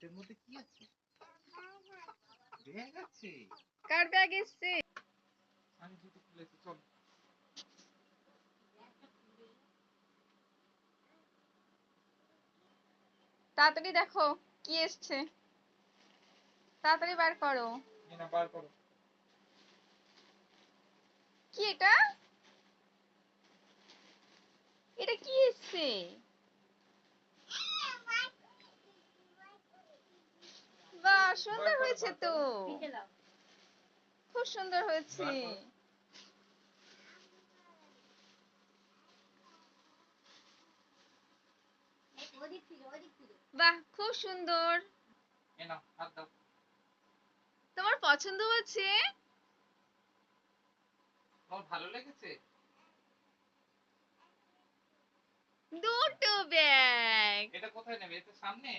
এটার মধ্যে কি আছে? ব্যাগ আছে। কার ব্যাগ এসছে? আমি জুতো খুলেছি, চল। তাড়াতাড়ি দেখো কি এসছে, তাড়াতাড়ি বার করো। না, বার করো। কি এটা? এটা কি এসছে? বাহ, সুন্দর হয়েছে তো, খুব সুন্দর হয়েছে। বাহ, খুব সুন্দর। তোমার পছন্দ হয়েছে? তোমার ভালো লেগেছে? দুটো ব্যাগ। এটা কোথায় নেবে? এটা সামনে?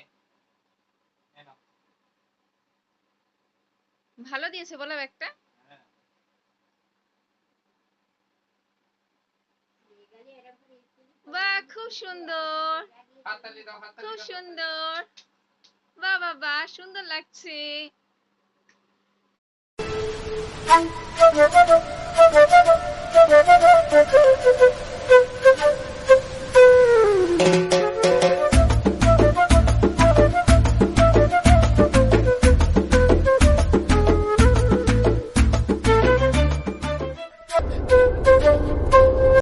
ভালো দিয়েছে বলো ব্যাগটা? বাহ, খুব সুন্দর, খুব সুন্দর। বাহ বাহ বাহ, সুন্দর লাগছে।